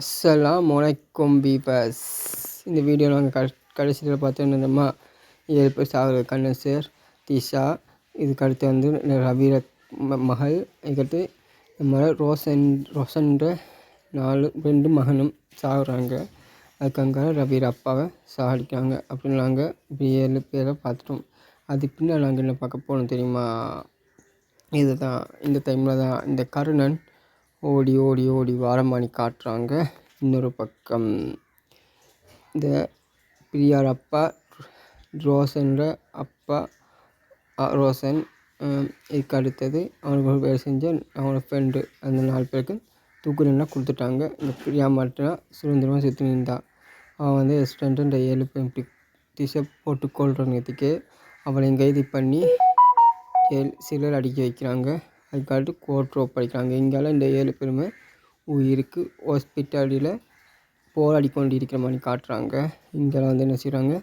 அஸ்ஸலாமு அலைக்கும் பீபர்ஸ். இந்த வீடியோவில் நாங்கள் கடைசியில் பார்த்தோன்னா 7 பேர் சாகுற கண்ணசர் திஷா, இதுக்கு அடுத்து வந்து ரவி மகள், இதுக்கடுத்து நம்ம ரோஷன்ற 2 மகனும் சாகுறாங்க. அதுக்காக ரவி அப்பாவை சாகடிக்கிறாங்க அப்படின்னு நாங்கள் இப்படி 7 பேரை பார்த்துட்டோம். அது பின்னால் நாங்கள் என்ன பார்க்க போனோம் தெரியுமா? இதுதான் இந்த டைமில் தான் இந்த கருணன் ஓடி ஓடி ஓடி வாரமானி காட்டுறாங்க. இன்னொரு பக்கம் இந்த பிரியார் அப்பா ரோஷன்ற அப்பா ரோஷன், இதுக்கு அடுத்தது அவனுக்கு வேலை செஞ்ச அவனோட ஃப்ரெண்டு, அந்த 4 பேருக்கு தூக்குதண்டனை கொடுத்துட்டாங்க. இந்த பிரியா மட்டும் சுதந்திரமாக சுற்றி நின்றான். அவன் வந்து ரெஸ்டாரண்ட்டு இந்த 7 பேர் இப்படி திசை போட்டு கொள்றதுக்கு அவளையும் கைது பண்ணி சிலர் அடிக்க வைக்கிறாங்க. அதுக்காட்டு கோர்ட் ஒப்படைக்கிறாங்க. இங்கால இந்த 7 பேருமே உயிருக்கு ஹாஸ்பிட்டலில் போராடி கொண்டு இருக்கிற மாதிரி காட்டுறாங்க. இங்கே வந்து என்ன செய்கிறாங்க,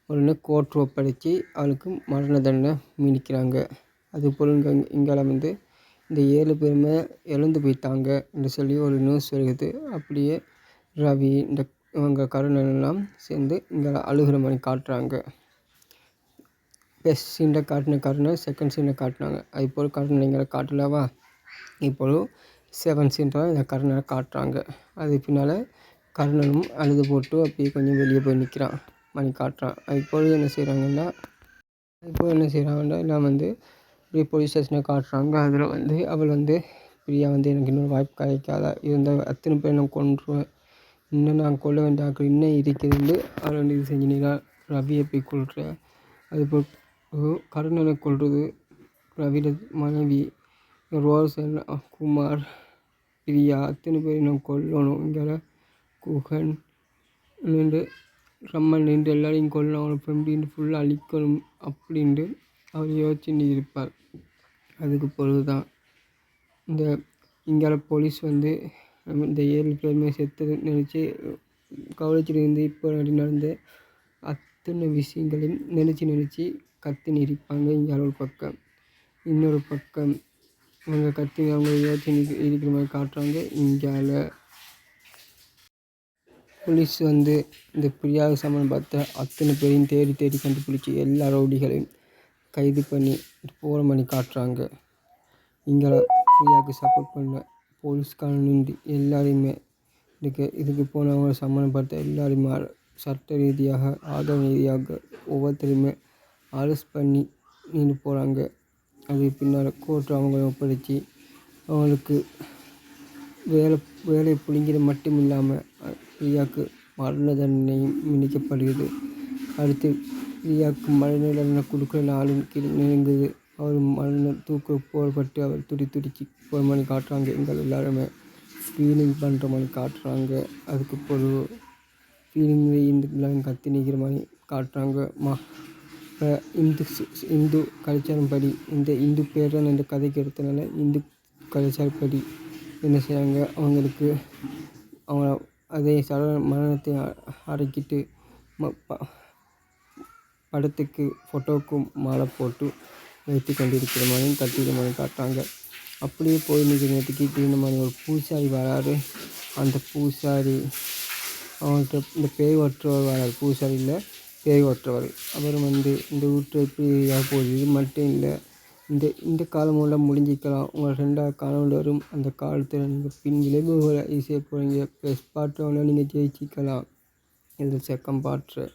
உடனே கோர்ட் ஒப்படைச்சி அவளுக்கு மரண தண்டனை மீனிக்கிறாங்க. அதுபோல் இங்கே வந்து இந்த 7 பேருமே இழந்து போயிட்டாங்க என்று சொல்லி ஒரு நியூஸ் வருகிறது. அப்படியே ரவி இந்த இவங்க கருணெல்லாம் சேர்ந்து இங்கே அழுகிற மாதிரி காட்டுறாங்க. ஃபஸ்ட் சீனில் காட்டின கருணை செகண்ட் சீனில் காட்டினாங்க. அதுபோல் கருணை இங்கே காட்டலவா, இப்போது 7 சீனில் இந்த கருணை காட்டுறாங்க. அது பின்னால் கருணனும் அழுது போட்டு அப்படியே கொஞ்சம் வெளியே போய் நிற்கிறான், மணி காட்டுறான். அதுபோல் என்ன செய்கிறாங்கன்னா எல்லாம் வந்து இப்படி போலீஸ் ஸ்டேஷனை காட்டுறாங்க. அதில் வந்து அவள் வந்து பிரியா வந்து எனக்கு இன்னொரு வாய்ப்பு கிடைக்காதா, இருந்தால் அத்தனை பேர் நான் கொன்றுவேன், இன்னும் நான் கொல்ல வேண்டிய ஆக்கள் இன்னும் இருக்குதுன்னு அவள் வந்து இது செஞ்சுனா ரவியை போய் கொள்கிறேன். அதுபோல் கருணனை கொள்வது, ரவியோட மனைவி ரோஷன், குமார், பிரியா அத்தனை பேர் நான் கொல்லணும். இங்கே குகன் நின்று ரம்மன் நின்று எல்லாரையும் கொல்லணும், அவனை ஃப்ரெண்டு ஃபுல்லாக அழிக்கணும் அப்படின்ட்டு அவர் யோசிச்சுட்டு இருப்பார். அதுக்கு பொழுது தான் இந்த இங்கே போலீஸ் வந்து இந்த 7 பேருமே செத்து நினச்சி கவலைச்சிட்டு இருந்து இப்போ நடந்த அத்தனை விஷயங்களையும் நினச்சி கத்தி நிற்பாங்க. இங்கே ஒரு பக்கம், இன்னொரு பக்கம் அவங்க கத்தி அவங்க யோசிச்சு இருக்கிற மாதிரி காட்டுறாங்க. இங்கால போலீஸ் வந்து இந்த பிரியாவுக்கு சம்மந்தம் பார்த்த அத்தனை பேரையும் தேடி கண்டுபிடிச்சி எல்லா ரவுடிகளையும் கைது பண்ணி போகிற மாதிரி காட்டுறாங்க. இங்கே பிரியாவுக்கு சப்போர்ட் பண்ண போலீஸ்காரன் நின்று எல்லாரையுமே இதுக்கு போனவங்க சம்மந்தப்படுத்த எல்லாரையுமே சட்ட ரீதியாக ஆதார ரீதியாக ஒவ்வொருத்தரையுமே அரெஸ்ட் பண்ணி நின்று போகிறாங்க. அது பின்னால் கோர்ட்டு அவங்கள ஒப்படைச்சி அவங்களுக்கு வேலை பிடிங்கிற மட்டும் இல்லாமல் பிரியாவுக்கு மரண தண்டனையும் விதிக்கப்படுகிறது. அடுத்து பிரியாவுக்கு மரண தண்டனை கொடுக்குற நாளும் நெருங்குது. அவர் மரண தூக்கு போடப்பட்டு அவர் துடிச்சு போகிற மாதிரி காட்டுறாங்க. எங்கள் எல்லாருமே ஃபீலிங் பண்ணுற மாதிரி காட்டுறாங்க. அதுக்கு பொருள் ஃபீலிங்கில் இந்துக்கெல்லாம் கத்தி நிற்கிற மாதிரி காட்டுறாங்க. இந்து கலாச்சாரம் படி இந்த இந்து பேர் தான் இந்த கதைக்கு எடுத்தனால இந்து கலாச்சாரப்படி என்ன செய்கிறாங்க, அவங்களுக்கு அவங்க அதே மரணத்தை அடக்கிட்டு படத்துக்கு ஃபோட்டோவுக்கும் மாலை போட்டு வைத்து கொண்டிருக்கிற மாதிரியும் கட்டிக்கிற மாதிரி காட்டுறாங்க. அப்படியே போய் நிற்கிற நேரத்துக்கு இந்த மாதிரி ஒரு பூசாரி வராரு. அந்த பூசாரி அவங்கள்ட்ட இந்த பேய் ஓட்டுறவர் வராரு. பூசாரி இல்லை, பேய் ஓட்டுறவர். அவர் வந்து இந்த வீட்டை எப்படி போகுது, இது மட்டும் இல்லை, இந்த காலமெல்லாம் முடிஞ்சிக்கலாம், உங்கள் 2வது காலம் வரும், அந்த காலத்தில் நீங்கள் பின் விளைவுகளை செய்ய போகிறீங்க, ப்ளஸ் பாட்டோன்னா நீங்கள் ஜெயிச்சிக்கலாம், இதில் செகண்ட் பாட்டு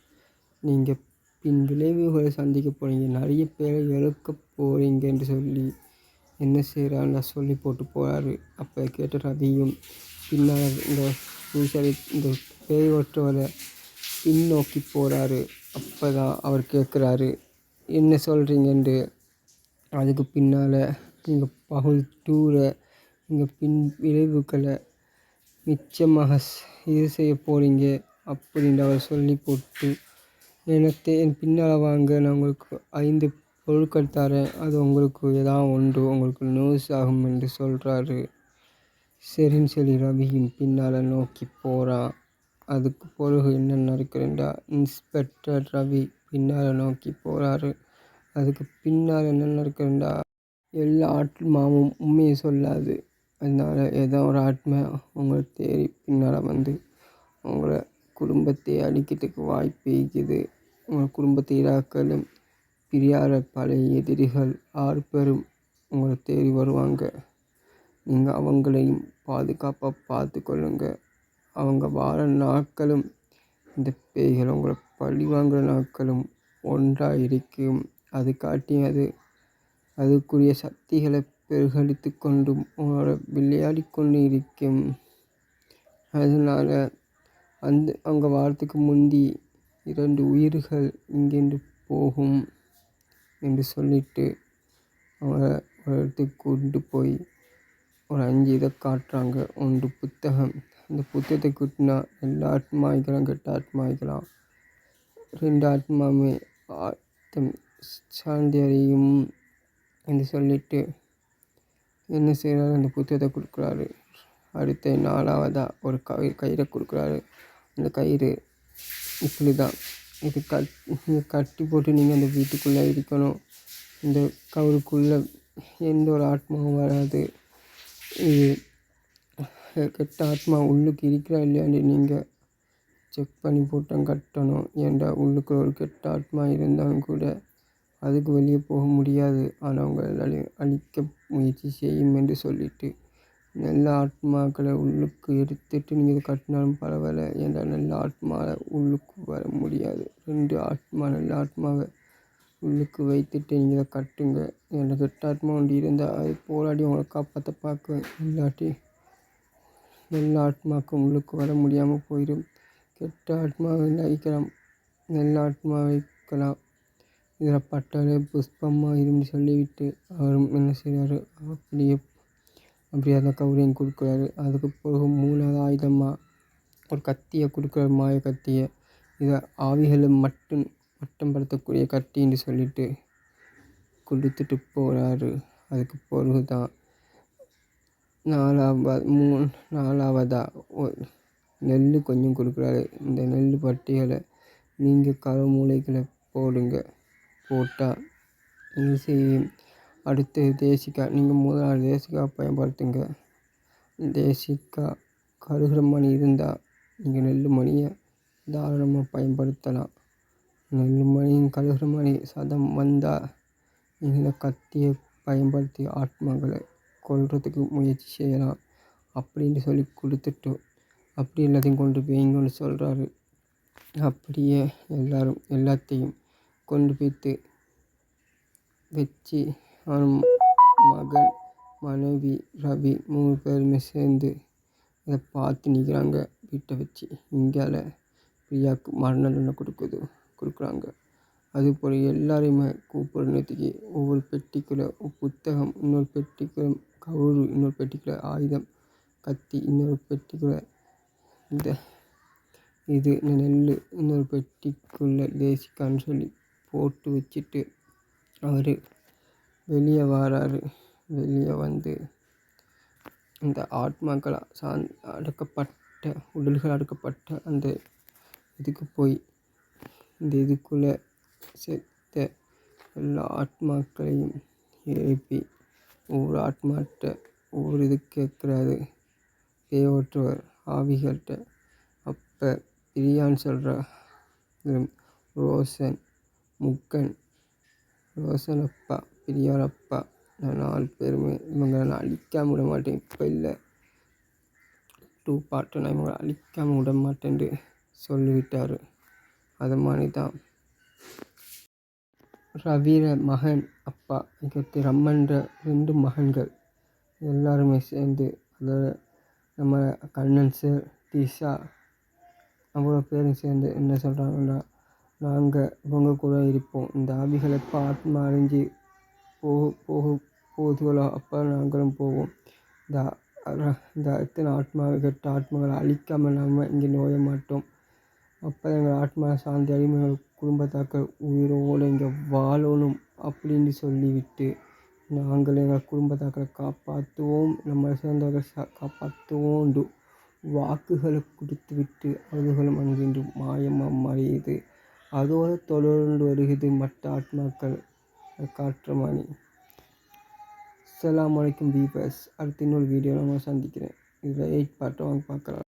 நீங்கள் பின் விளைவுகளை சந்திக்க போகிறீங்க, நிறைய பேரை இழக்க போகிறீங்கன்னு சொல்லி என்ன செய்கிறான்னு சொல்லி போட்டு போகிறாரு. அப்போ கேட்ட ரவியும் பின்னால் இந்த பூசாரி இந்த பேய் ஓட்டுறவரை பின்னோக்கி போகிறாரு. அப்போ தான் அவர் கேட்குறாரு, என்ன சொல்கிறீங்கன்ட்டு. அதுக்கு பின்னால் நீங்கள் பகுதி 2ல் நீங்கள் பின் விளைவுகளை நிச்சயமாக இது செய்ய போகிறீங்க அப்படின்ட்டு அவர் சொல்லி போட்டு என் பின்னால் வாங்க, நான் உங்களுக்கு 5 பொருட்கள் தரேன், அது உங்களுக்கு ஏதாவது ஒன்று உங்களுக்கு நியூஸ் ஆகும் என்று சொல்கிறாரு. சரின்னு சொல்லி ரவியும் பின்னால் நோக்கி போகிறான். அதுக்கு பிறகு என்ன நடக்கிறேன்டா, இன்ஸ்பெக்டர் ரவி பின்னால் நோக்கி போகிறாரு. அதுக்கு பின்னால் என்ன நடக்கிறேன்டா, எல்லா ஆத்மாவும் உண்மையை சொல்லாது, அதனால் ஏதோ ஒரு ஆத்மா உங்களை தேடி பின்னால் வந்து உங்களை குடும்பத்தை அழிக்கிறதுக்கு வாய்ப்பு இருக்குது. உங்கள் குடும்பத்தை இழக்கலும் பிரியாத பழைய எதிரிகள் 6 பேரும் உங்களை தேடி வருவாங்க. நீங்கள் அவங்களையும் பாதுகாப்பாக பார்த்து கொள்ளுங்க. அவங்க வார நாட்களும் இந்த பேய்கள் உங்களை பழி வாங்குகிற நாட்களும் ஒன்றாக இருக்கும். அது காட்டி அதுக்குரிய சக்திகளை பெருகடித்து கொண்டும் உங்களோட விளையாடி கொண்டு இருக்கும். அதனால் அங்கே வாரத்துக்கு முந்தி 2 உயிர்கள் இங்கேருந்து போகும் என்று சொல்லிட்டு அவங்கள ஒரு இடத்துக்கு கொண்டு போய் ஒரு 5 இதை காட்டுறாங்க. 1 புத்தகம். அந்த புத்தகத்தை கூட்டினா எல்லா ஆத்மாய்களும் கெட்ட ஆத்மாய்களாம் 2 ஆத்மாவுமே சாந்தி அடையும் என்று சொல்லிட்டு என்ன செய்கிறாரு, அந்த புத்தகத்தை கொடுக்குறாரு. அடுத்த 4வதாக ஒரு கயிறை கொடுக்குறாரு. அந்த கயிறு இப்படி தான், இது கட்டி போட்டு நீங்கள் அந்த வீட்டுக்குள்ளே இருக்கணும். இந்த கவருக்குள்ளே எந்த ஒரு ஆத்மாவும் வராது. இது கெட்ட ஆத்மா உள்ளுக்கு இருக்கிறா இல்லையான்னு நீங்கள் செக் பண்ணி போட்டு கட்டணும். ஏன்டா உள்ளுக்கு ஒரு கெட்ட ஆத்மா இருந்தாலும் கூட அதுக்கு வெளியே போக முடியாது. ஆனால் அவங்க அழிக்க முயற்சி செய்யும் என்று சொல்லிட்டு நல்ல ஆத்மாக்களை உள்ளுக்கு எடுத்துட்டு நீங்கள் இதை கட்டினாலும் பரவாயில்ல. ஏன்டா நல்ல ஆத்மாவை உள்ளுக்கு வர முடியாது. 2 ஆத்மா நல்ல ஆத்மாவை உள்ளுக்கு வைத்துட்டு நீங்கள் இதை கட்டுங்க. ஏன்னா கெட்ட ஆத்மா ஒன்று இருந்தால் அது போராடி உங்களை காப்பாற்ற பார்க்குவேன். இல்லாட்டி நல்ல ஆத்மாவுக்கு உள்ளுக்கு வர முடியாமல் போயிடும். கெட்ட ஆத்மாவை அழிக்கலாம், நல்ல ஆத்மாவை வைக்கலாம். இதில் பட்டாலே புஷ்பமாக இருந்து சொல்லிவிட்டு அவரும் என்ன செய்வார், அப்படியே அந்த கௌரியம் கொடுக்குறாரு. அதுக்கு பிறகு 3வது ஆயுதமாக ஒரு கத்தியை கொடுக்குறாரு, மாய கத்தியை. இதை ஆவிகளை மட்டம் படுத்தக்கூடிய கத்தின்னு சொல்லிட்டு கொடுத்துட்டு போகிறாரு. அதுக்கு பிறகு தான் 4வதாக நெல் கொஞ்சம் கொடுக்குறாரு. இந்த நெல் பட்டிகளை நீங்கள் கருமூளைகளை போடுங்க. போட்டால் இது செய்யும். அடுத்து தேசிக்காய். நீங்கள் 3வது தேசிக்காய் பயன்படுத்துங்க. தேசிக்காய் கருகிற மணி இருந்தால் நீங்கள் நெல் மணியை தாராளமாக பயன்படுத்தலாம். நெல் மணியும் கருகிற மணி சதம் வந்தால் நீங்கள் கத்தியை பயன்படுத்தி ஆத்மாக்களை கொல்றதுக்கு முயற்சி செய்யலாம் அப்படின்னு சொல்லி கொடுத்துட்டு அப்படி எல்லாத்தையும் கொண்டு போய்ங்கன்னு சொல்கிறாரு. அப்படியே எல்லாத்தையும் கொண்டு போய்த்து வச்சு மகன், மனைவி, ரவி 3 பேருமே சேர்ந்து இதை பார்த்து நிற்கிறாங்க. வீட்டை வச்சு இங்கால பிரியாவுக்கு மரண தண்டனை கொடுக்குறாங்க. அதுபோல் எல்லாரையுமே கூப்பிடுறதுக்கு ஒவ்வொரு பெட்டிக்குள்ளே புத்தகம், இன்னொரு பெட்டிக்குள்ளே கவுரு, இன்னொரு பெட்டிக்குள்ளே ஆயுதம், கத்தி, இன்னொரு பெட்டிக்குள்ளே இது நெல், இன்னொரு பெட்டிக்குள்ளே தேசிக்கான்னு சொல்லி போட்டு வச்சுட்டு அவர் வெளியே வராரு. வெளியே வந்து இந்த ஆத்மாக்களாக அடக்கப்பட்ட உடல்கள் அடக்கப்பட்ட அந்த இதுக்கு போய் இந்த இதுக்குள்ளே செத்த எல்லா ஆத்மாக்களையும் எழுப்பி ஒவ்வொரு ஆத்மாட்ட ஒவ்வொரு இது கேட்குறாரு. தேவற்றவர் ஆவிகள்கிட்ட. அப்போ பிரியான்னு சொல்கிற ரோஷன், முக்கன், ரோஷன் அப்பா, பிரியார் அப்பா, நான் 4 பேருமே இவங்களை நான் அழிக்காமல் விட மாட்டேன். இப்போ இல்லை 2 பார்ட்டு நான் இவங்களை அழிக்காமல் விட மாட்டேன்ட்டு சொல்லிவிட்டார். அது மாதிரி தான் ரவிர மகன் அப்பா, இங்கே ரம்மன்ற 2 மகன்கள் எல்லாருமே சேர்ந்து, அதாவது நம்ம கண்ணன் சார், திஷா அவ்வளோ பேரும் சேர்ந்து என்ன சொல்கிறாங்கன்னா, நாங்கள் இவங்க கூட இருப்போம். இந்த ஆவிகள் எப்போ ஆத்மா அழிஞ்சு போகுதுகளோ அப்போ நாங்களும் போவோம். இந்த எத்தனை கெட்ட ஆத்மாவை அழிக்காமல் நம்ம இங்கே நோய மாட்டோம். அப்போ எங்கள் ஆத்மா சாந்தி அழிமை குடும்பத்தாக்கள் உயிரோடு இங்கே வாழணும் அப்படின்னு சொல்லிவிட்டு நாங்கள் எங்கள் குடும்பத்தாக்களை காப்பாற்றுவோம், நம்ம சேர்ந்தவர்கள் காப்பாற்றுவோம் வாக்குகளை கொடுத்து விட்டு அவர்களும் அங்கின்று மாயமாக மறையுது. அதோடு தொடர்ந்து வருகிறது மற்ற ஆத்மாக்கள் காற்று மணி அஸ்ஸலாமு அலைக்கும் வீவர்ஸ். அடுத்த இன்னொரு வீடியோவில் நான் சந்திக்கிறேன். இதில் 8 பார்ட்டை வாங்க பார்க்கலாம்.